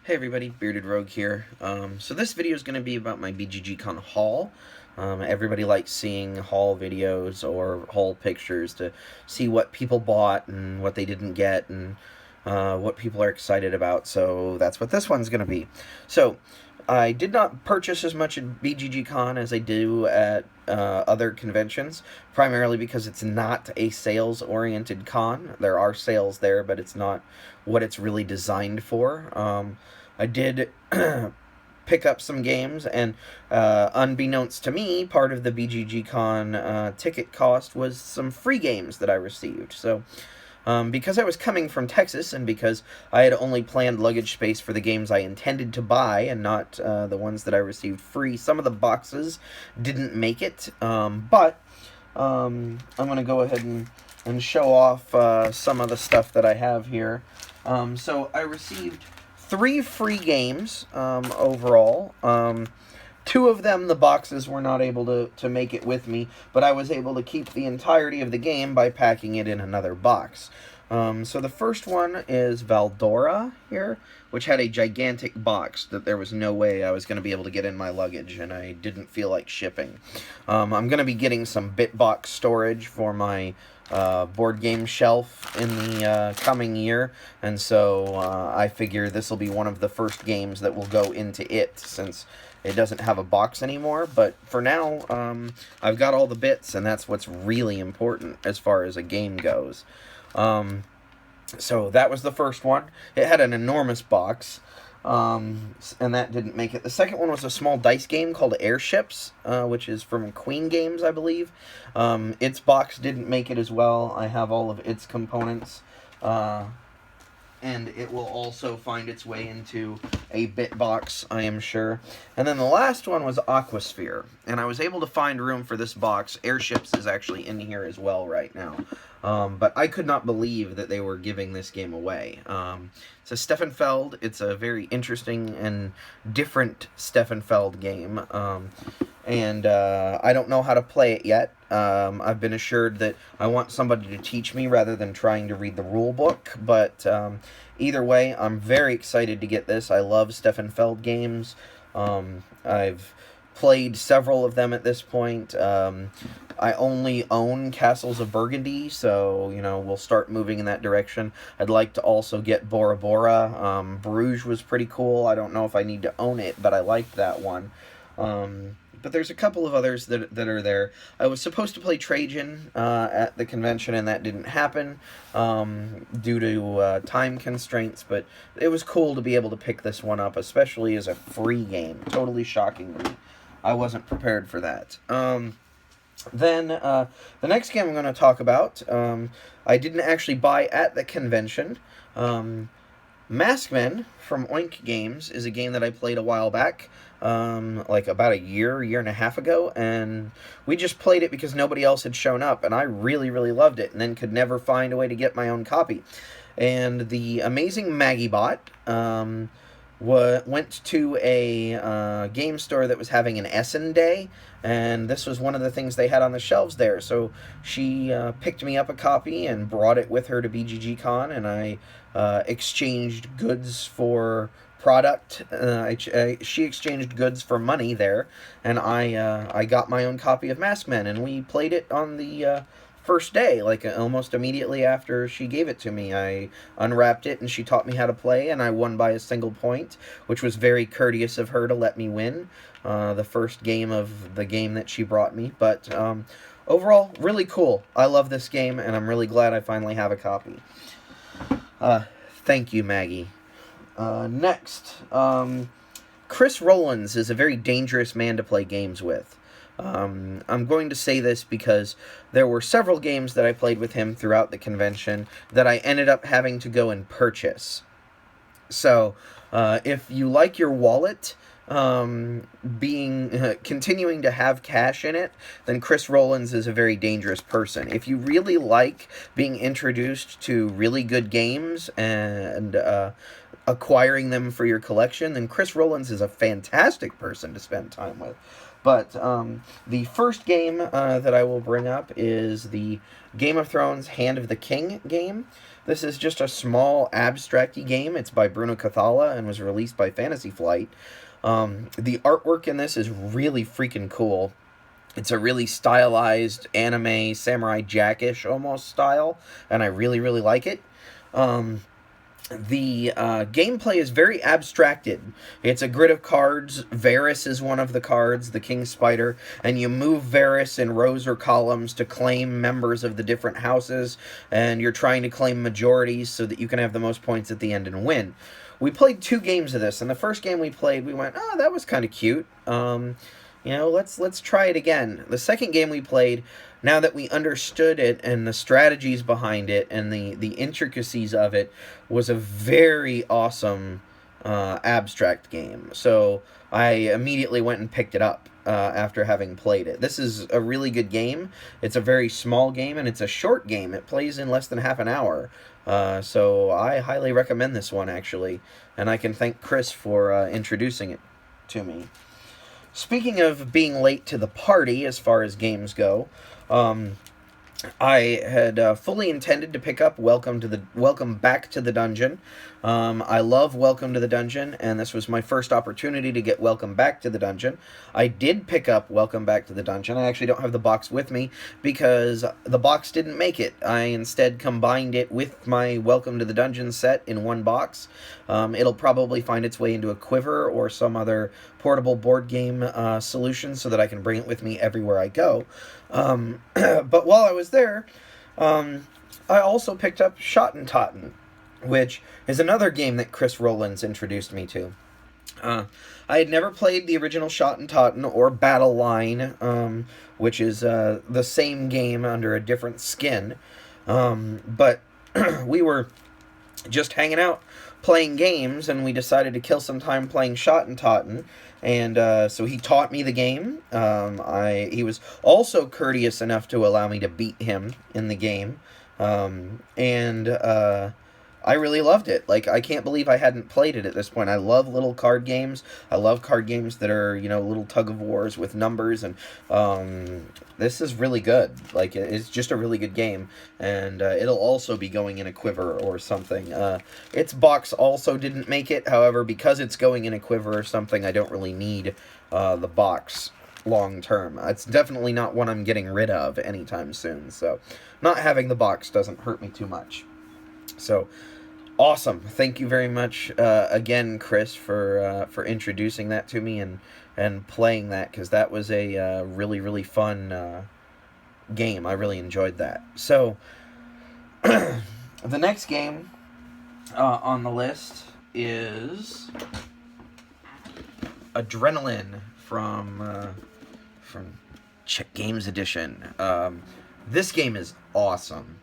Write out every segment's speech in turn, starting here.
Hey everybody, Bearded Rogue here. So this video is going to be about my BGGCon haul. Everybody likes seeing haul videos or haul pictures to see what people bought and what they didn't get and what people are excited about. So that's what this one's going to be. So I did not purchase as much at BGGCon as I do at other conventions, primarily because it's not a sales-oriented con. There are sales there, but it's not what it's really designed for. I did pick up some games, and unbeknownst to me, part of the BGGCon ticket cost was some free games that I received. So, because I was coming from Texas, and because I had only planned luggage space for the games I intended to buy, and not the ones that I received free, some of the boxes didn't make it, but I'm going to go ahead and show off some of the stuff that I have here. So I received 3 free games overall. Two of them, the boxes were not able to make it with me, but I was able to keep the entirety of the game by packing it in another box. So the first one is Valdora here, which had a gigantic box that there was no way I was going to be able to get in my luggage, and I didn't feel like shipping. I'm going to be getting some BitBox storage for my board game shelf in the coming year, and so I figure this will be one of the first games that will go into it, since it doesn't have a box anymore. But for now, I've got all the bits, and that's what's really important as far as a game goes. So that was the first one. It had an enormous box, and that didn't make it. The second one was a small dice game called Airships, which is from Queen Games, I believe. Its box didn't make it as well. I have all of its components, and it will also find its way into a bit box, I am sure. And then the last one was Aquasphere, and I was able to find room for this box. Airships is actually in here as well right now. But I could not believe that they were giving this game away. It's a Stefan Feld. It's a very interesting and different Stefan Feld game. And I don't know how to play it yet. I've been assured that I want somebody to teach me rather than trying to read the rule book. But either way, I'm very excited to get this. I love Stefan Feld games. I've played several of them at this point. I only own Castles of Burgundy, so, you know, we'll start moving in that direction. I'd like to also get Bora Bora. Bruges was pretty cool. I don't know if I need to own it, but I liked that one. But there's a couple of others that are there. I was supposed to play Trajan at the convention, and that didn't happen due to time constraints, but it was cool to be able to pick this one up, especially as a free game. Totally shocking me. I wasn't prepared for that. Then, the next game I'm going to talk about, I didn't actually buy at the convention. Maskmen from Oink Games is a game that I played a while back, like about a year and a half ago, and we just played it because nobody else had shown up, and I really, really loved it, and then could never find a way to get my own copy. And the amazing MaggieBot, went to a game store that was having an Essen Day, and this was one of the things they had on the shelves there. So she picked me up a copy and brought it with her to BGGCon, and I exchanged goods for product. She exchanged goods for money there, and I got my own copy of Maskmen, and we played it on the first day, like almost immediately after she gave it to me. I unwrapped it, and she taught me how to play, and I won by a single point, which was very courteous of her to let me win the first game of the game that she brought me. But overall, really cool. I love this game, and I'm really glad I finally have a copy. Thank you, Maggie. Next, Chris Rowlands is a very dangerous man to play games with. I'm going to say this because there were several games that I played with him throughout the convention that I ended up having to go and purchase. So, if you like your wallet continuing to have cash in it, then Chris Rowlands is a very dangerous person. If you really like being introduced to really good games and acquiring them for your collection, then Chris Rowlands is a fantastic person to spend time with. But the first game that I will bring up is the Game of Thrones Hand of the King game. This is just a small abstract-y game. It's by Bruno Cathala and was released by Fantasy Flight. The artwork in this is really freaking cool. It's a really stylized anime Samurai Jack-ish almost style, and I really, really like it. The gameplay is very abstracted. It's a grid of cards. Varys is one of the cards, the King Spider, and you move Varys in rows or columns to claim members of the different houses, and you're trying to claim majorities so that you can have the most points at the end and win. We played 2 games of this, and the first game we played, we went, oh, that was kind of cute. Let's try it again. The second game we played, now that we understood it and the strategies behind it and the intricacies of it, was a very awesome abstract game. So I immediately went and picked it up after having played it. This is a really good game. It's a very small game, and it's a short game. It plays in less than half an hour. So I highly recommend this one, actually. And I can thank Chris for introducing it to me. Speaking of being late to the party as far as games go, I had fully intended to pick up Welcome Back to the Dungeon. I love Welcome to the Dungeon, and this was my first opportunity to get Welcome Back to the Dungeon. I did pick up Welcome Back to the Dungeon. I actually don't have the box with me because the box didn't make it. I instead combined it with my Welcome to the Dungeon set in one box. It'll probably find its way into a Quiver or some other portable board game solution so that I can bring it with me everywhere I go. But while I was there, I also picked up Shotten Totten, which is another game that Chris Rowlands introduced me to. I had never played the original Shotten Totten or Battle Line, which is the same game under a different skin. But we were just hanging out playing games, and we decided to kill some time playing Shotten Totten. And so he taught me the game. He was also courteous enough to allow me to beat him in the game. I really loved it. Like, I can't believe I hadn't played it at this point. I love little card games. I love card games that are, little tug-of-wars with numbers, and this is really good. Like, it's just a really good game, and it'll also be going in a Quiver or something. Its box also didn't make it. However, because it's going in a Quiver or something, I don't really need the box long term. It's definitely not one I'm getting rid of anytime soon, so not having the box doesn't hurt me too much. So, awesome. Thank you very much again, Chris, for introducing that to me and playing that, because that was a really, really fun game. I really enjoyed that. So, the next game on the list is Adrenaline from Czech Games Edition. This game is awesome.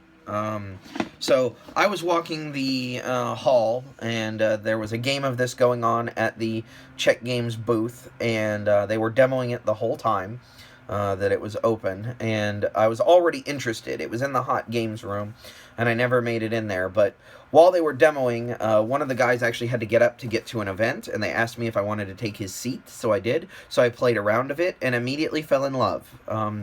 So I was walking the hall, and there was a game of this going on at the Czech Games booth, and they were demoing it the whole time that it was open, and I was already interested. It was in the Hot Games room, and I never made it in there, but while they were demoing, one of the guys actually had to get up to get to an event, and they asked me if I wanted to take his seat, so I did. So I played a round of it, and immediately fell in love.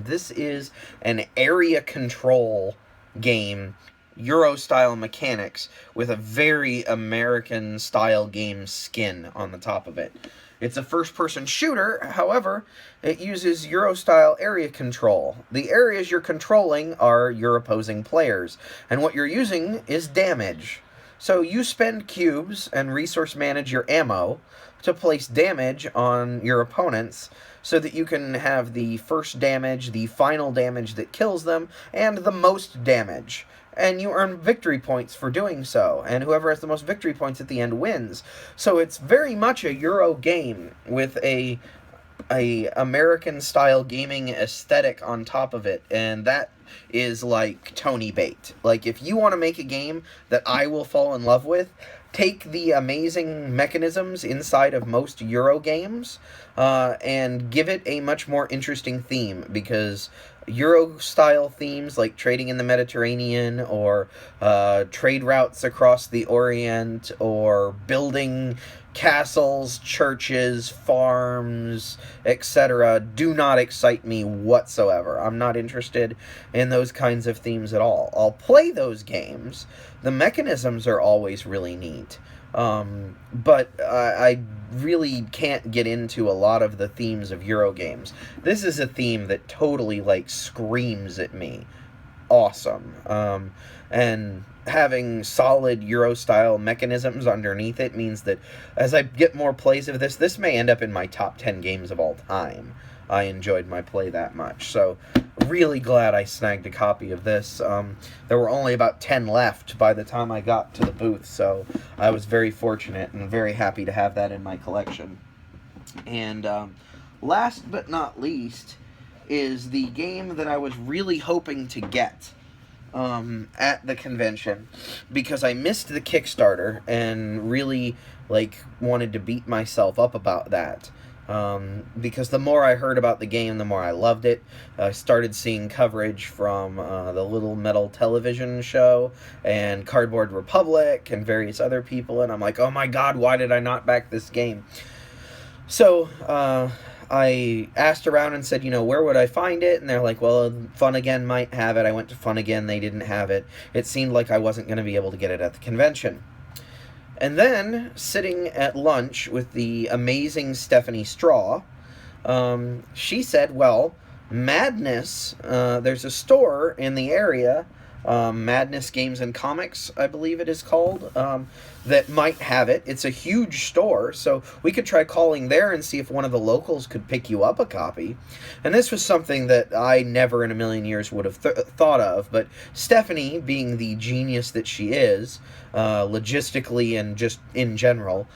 This is an area control game, Euro-style mechanics, with a very American-style game skin on the top of it. It's a first-person shooter, however, it uses Euro-style area control. The areas you're controlling are your opposing players, and what you're using is damage. So you spend cubes and resource manage your ammo to place damage on your opponents, so that you can have the first damage, the final damage that kills them, and the most damage. And you earn victory points for doing so, and whoever has the most victory points at the end wins. So it's very much a Euro game with a American-style gaming aesthetic on top of it, and that is like Tony bait. Like, if you want to make a game that I will fall in love with, take the amazing mechanisms inside of most Euro games and give it a much more interesting theme, because Euro-style themes like trading in the Mediterranean, or trade routes across the Orient, or building castles, churches, farms, etc., do not excite me whatsoever. I'm not interested in those kinds of themes at all. I'll play those games. The mechanisms are always really neat. But I really can't get into a lot of the themes of Euro games. This is a theme that totally, like, screams at me. Awesome. And having solid Euro-style mechanisms underneath it means that as I get more plays of this, this may end up in my top 10 games of all time. I enjoyed my play that much. So, really glad I snagged a copy of this. There were only about 10 left by the time I got to the booth, so I was very fortunate and very happy to have that in my collection. And last but not least is the game that I was really hoping to get at the convention, because I missed the Kickstarter and really, like, wanted to beat myself up about that. Because the more I heard about the game, the more I loved it. I started seeing coverage from the Little Metal Television Show and Cardboard Republic and various other people, and I'm like, oh my god, why did I not back this game? So, I asked around and said, where would I find it? And they're like, well, Fun Again might have it. I went to Fun Again, they didn't have it. It seemed like I wasn't going to be able to get it at the convention. And then, sitting at lunch with the amazing Stephanie Straw, she said, well, Madness, there's a store in the area, Madness Games and Comics, I believe it is called, that might have it. It's a huge store, so we could try calling there and see if one of the locals could pick you up a copy. And this was something that I never in a million years would have thought of, but Stephanie, being the genius that she is, logistically and just in general,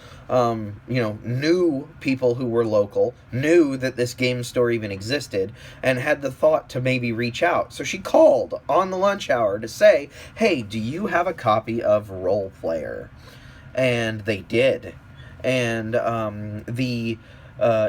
knew people who were local, knew that this game store even existed, and had the thought to maybe reach out. So she called on the lunch hour to say, hey, do you have a copy of Role Player? And they did. And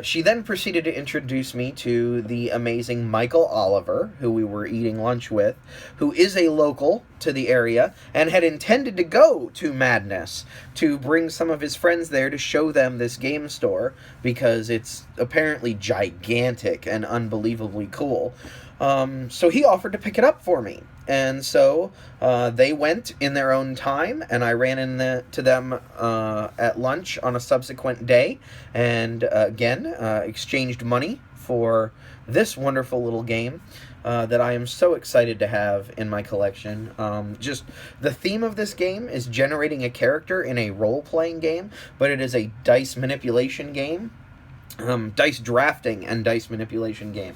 she then proceeded to introduce me to the amazing Michael Oliver, who we were eating lunch with, who is a local to the area and had intended to go to Madness to bring some of his friends there to show them this game store, because it's apparently gigantic and unbelievably cool. So he offered to pick it up for me. And so they went in their own time, and I ran into them at lunch on a subsequent day, and again exchanged money for this wonderful little game that I am so excited to have in my collection. Just the theme of this game is generating a character in a role-playing game, but it is a dice manipulation game, dice drafting and dice manipulation game.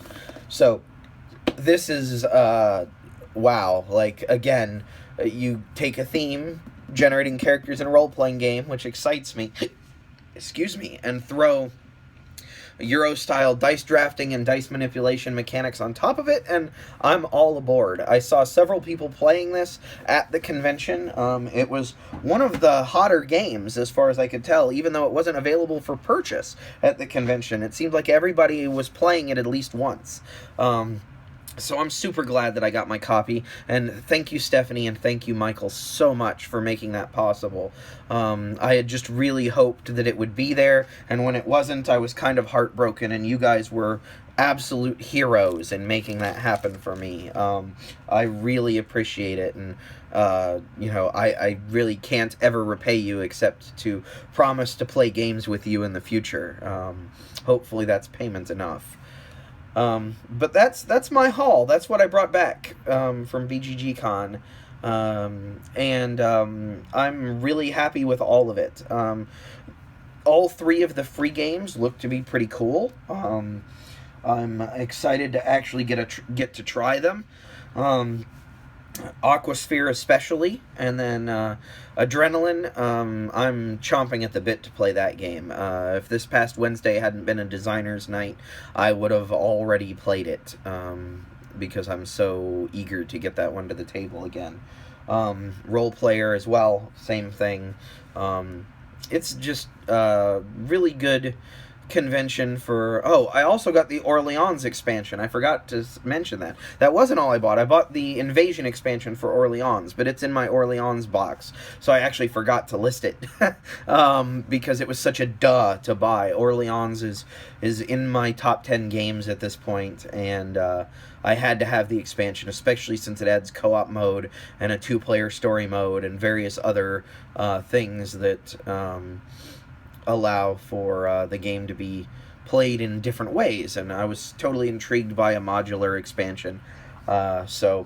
So this is wow, like, again, you take a theme, generating characters in a role-playing game, which excites me, excuse me, and throw Euro-style dice drafting and dice manipulation mechanics on top of it, and I'm all aboard. I saw several people playing this at the convention. It was one of the hotter games, as far as I could tell, even though it wasn't available for purchase at the convention. It seemed like everybody was playing it at least once. So I'm super glad that I got my copy, and thank you, Stephanie, and thank you, Michael, so much for making that possible. I had just really hoped that it would be there, and when it wasn't, I was kind of heartbroken, and you guys were absolute heroes in making that happen for me. I really appreciate it, and I really can't ever repay you except to promise to play games with you in the future. Hopefully that's payment enough. But that's my haul. That's what I brought back from BGGCon, and I'm really happy with all of it. All three of the free games look to be pretty cool. I'm excited to actually get to try them. Aquasphere especially, and then Adrenaline, I'm chomping at the bit to play that game. If this past Wednesday hadn't been a designer's night, I would have already played it, because I'm so eager to get that one to the table again. Role player as well, same thing. It's just really good convention for... Oh, I also got the Orleans expansion. I forgot to mention that. That wasn't all I bought. I bought the Invasion expansion for Orleans, but it's in my Orleans box, so I actually forgot to list it because it was such a duh to buy. Orleans is in my top 10 games at this point, and I had to have the expansion, especially since it adds co-op mode and a 2-player story mode and various other things that allow for the game to be played in different ways, and I was totally intrigued by a modular expansion, so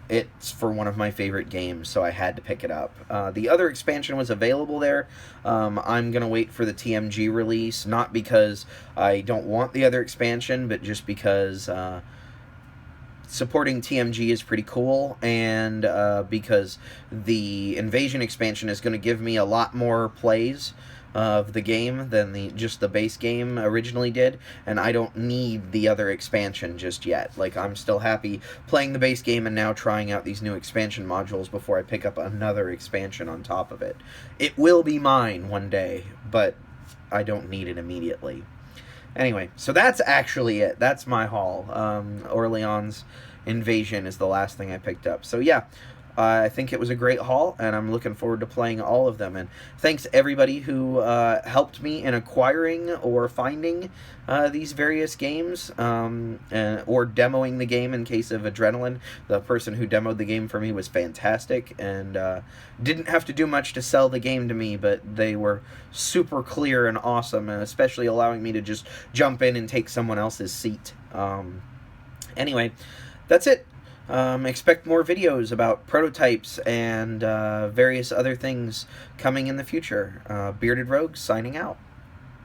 it's for one of my favorite games, so I had to pick it up. The other expansion was available there. I'm going to wait for the TMG release, not because I don't want the other expansion, but just because supporting TMG is pretty cool, and because the Invasion expansion is going to give me a lot more plays of the game than just the base game originally did, and I don't need the other expansion just yet. Like, I'm still happy playing the base game and now trying out these new expansion modules before I pick up another expansion on top of it. It will be mine one day, but I don't need it immediately. Anyway, so that's actually it. That's my haul. Orleans Invasion is the last thing I picked up. So yeah, I think it was a great haul, and I'm looking forward to playing all of them. And thanks everybody who helped me in acquiring or finding these various games, or demoing the game in case of Adrenaline. The person who demoed the game for me was fantastic, and didn't have to do much to sell the game to me, but they were super clear and awesome, and especially allowing me to just jump in and take someone else's seat. Anyway, that's it. Expect more videos about prototypes and various other things coming in the future. Bearded Rogue signing out.